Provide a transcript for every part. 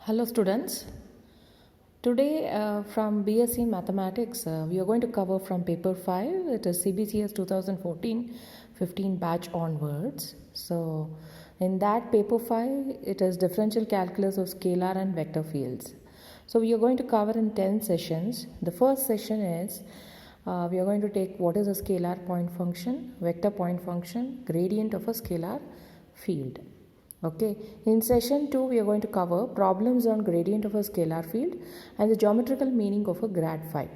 Hello students. Today from BSc Mathematics we are going to cover from paper 5. It is CBCS 2014-15 batch onwards. So in that paper 5 it is differential calculus of scalar and vector fields. So we are going to cover in 10 sessions. The first session is we are going to take what is a scalar point function, vector point function, gradient of a scalar field. Okay, in session 2 we are going to cover problems on gradient of a scalar field and the geometrical meaning of a grad phi.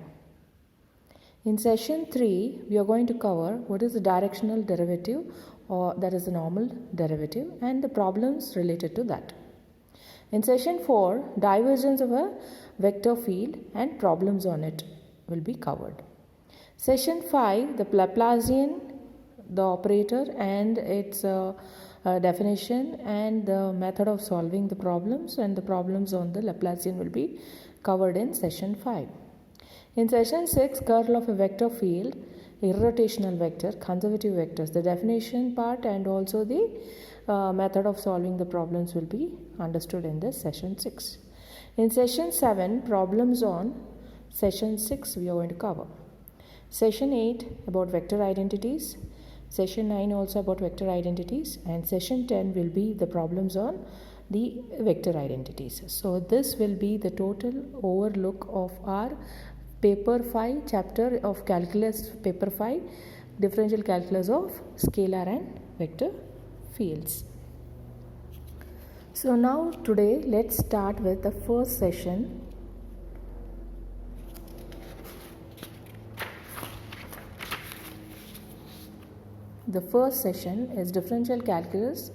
In session 3 we are going to cover what is the directional derivative, or that is the normal derivative, and the problems related to that. In session 4 divergence of a vector field and problems on it will be covered. Session 5 the Laplacian, the operator and its definition and the method of solving the problems, and the problems on the Laplacian will be covered in session 5. In session 6 curl of a vector field, irrotational vector, conservative vectors, the definition part and also the method of solving the problems will be understood in this session 6. In session 7 problems on session 6 we are going to cover. Session 8 about vector identities, session 9 also about vector identities, and session 10 will be the problems on the vector identities. So this will be the total overlook of our paper 5 chapter of calculus, paper 5 differential calculus of scalar and vector fields. So now today let's start with the first session. The first session is differential calculus,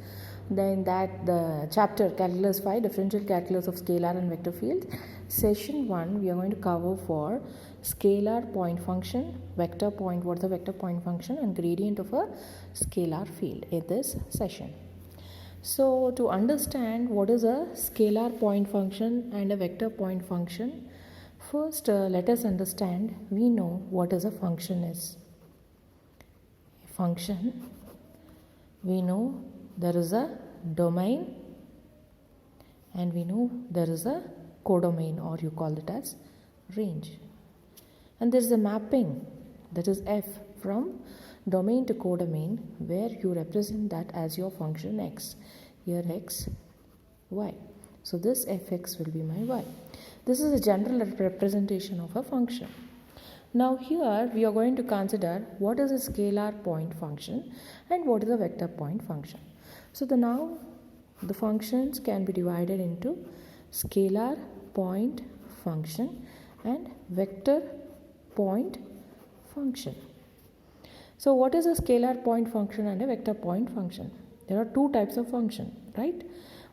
then that the chapter calculus 5 differential calculus of scalar and vector fields. Session 1 we are going to cover for scalar point function, vector point, what is the vector point function, and gradient of a scalar field in this session. So to understand what is a scalar point function and a vector point function, first let us understand, we know what is a function is. Function, we know there is a domain and we know there is a codomain, or you call it as range, and there is a mapping, that is f, from domain to codomain, where you represent that as your function x. Here x, y. So this fx will be my y. This is a general representation of a function. Now here we are going to consider what is a scalar point function and what is a vector point function. So now the functions can be divided into scalar point function and vector point function. So what is a scalar point function and a vector point function? There are two types of function, right?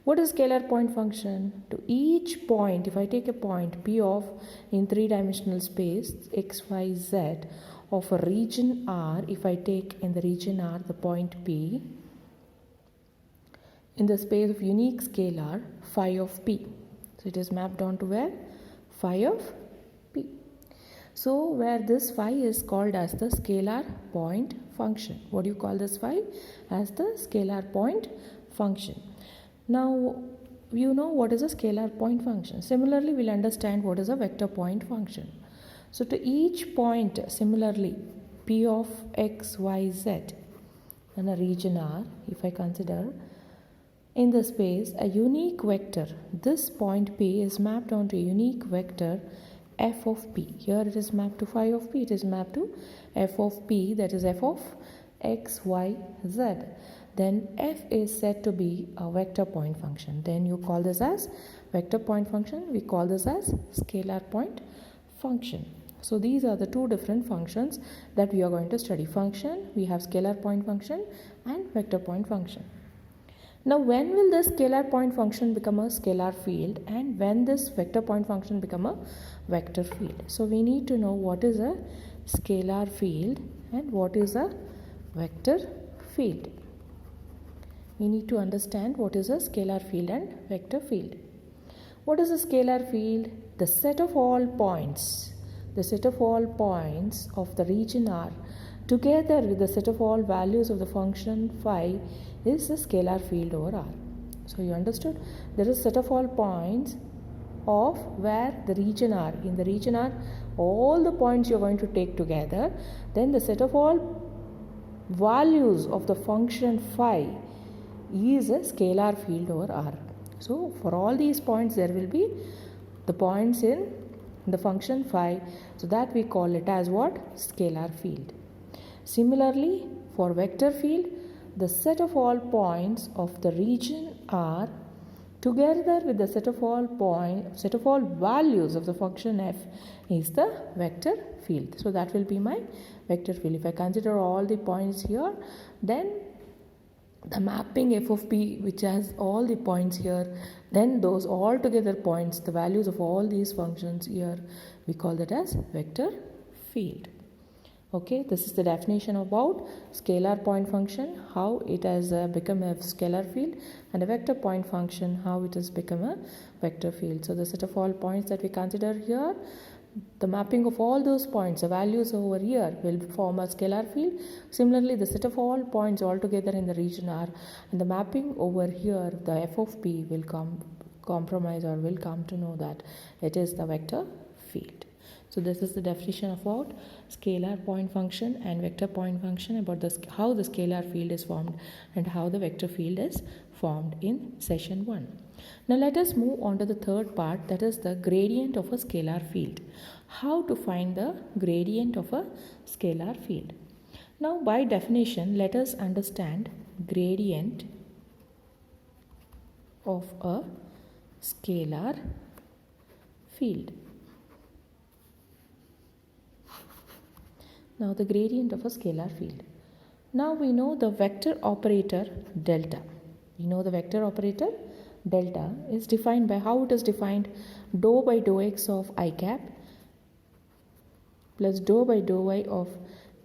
What is scalar point function? To each point, if I take a point P of in three-dimensional space x, y, z of a region R, if I take in the region R the point P in the space of unique scalar phi of P. So it is mapped onto where? Phi of P. So where this phi is called as the scalar point function. What do you call this phi? As the scalar point function. Now you know what is a scalar point function. Similarly, we'll understand what is a vector point function. So to each point, similarly, P of x, y, z in a region R, if I consider in the space a unique vector, this point P is mapped onto a unique vector f of P. Here it is mapped to phi of P, it is mapped to f of P, that is f of x, y, z. Then f is said to be a vector point function. Then you call this as vector point function. We call this as scalar point function. So these are the two different functions that we are going to study. Function, we have scalar point function and vector point function. Now when will this scalar point function become a scalar field, and when this vector point function become a vector field? So we need to know what is a scalar field and what is a vector field. We need to understand what is a scalar field and vector field. What is a scalar field? The set of all points, the set of all points of the region R together with the set of all values of the function phi is a scalar field over R. So you understood? There is set of all points of where the region are. In the region are all the points you're going to take together. Then the set of all values of the function phi is a scalar field over R. So for all these points there will be the points in the function phi. So that we call it as what? Scalar field. Similarly, for vector field, the set of all points of the region R together with the set of all values of the function f is the vector field. So that will be my vector field. If I consider all the points here, then the mapping f of p, which has all the points here, then those all together points, the values of all these functions here, we call that as vector field. Okay, this is the definition about scalar point function, how it has become a scalar field, and a vector point function, how it has become a vector field. So the set of all points that we consider here, the mapping of all those points, the values over here will form a scalar field. Similarly, the set of all points all together in the region R, and the mapping over here, the f of p will compromise or will come to know that it is the vector field. So this is the definition about scalar point function and vector point function, about how the scalar field is formed and how the vector field is formed in session 1. Now let us move on to the third part, that is the gradient of a scalar field. How to find the gradient of a scalar field. Now by definition, let us understand gradient of a scalar field. Now the gradient of a scalar field. Now we know the vector operator delta. We know the vector operator delta is defined by how it is defined: dou by dou x of I cap plus dou by dou y of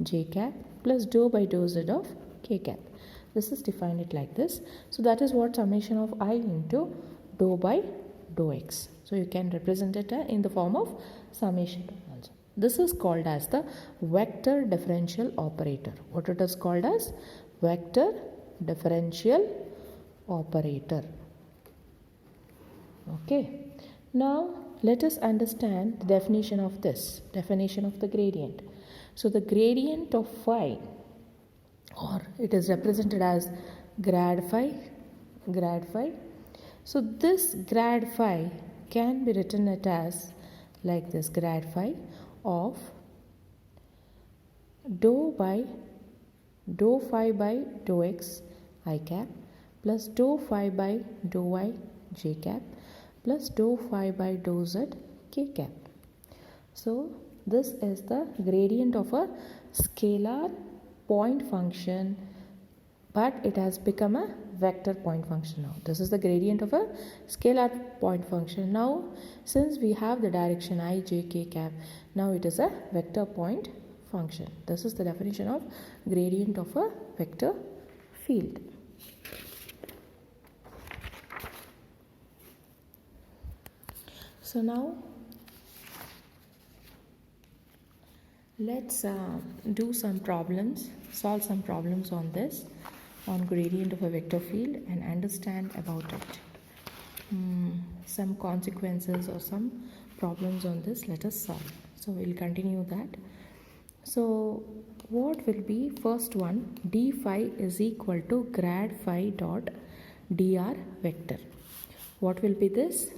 j cap plus dou by dou z of k cap. This is defined it like this. So that is what summation of I into dou by dou x. So you can represent it in the form of summation also. This is called as the vector differential operator. What it is called as? Vector differential operator. Okay. Now let us understand the definition of this, definition of the gradient. So the gradient of phi, or it is represented as grad phi. So this grad phi can be written it as like this: grad phi of dou phi by dou x I cap plus dou phi by dou y j cap plus dou phi by dou z k cap. So this is the gradient of a scalar point function, but it has become a vector point function now. This is the gradient of a scalar point function. Now since we have the direction I, j, k cap, now it is a vector point function. This is the definition of gradient of a vector field. So now let's do some problems, solve some problems on this, on gradient of a vector field, and understand about it. Some consequences or some problems on this, let us solve. So we'll continue that. So what will be first one? D phi is equal to grad phi dot dr vector. What will be this?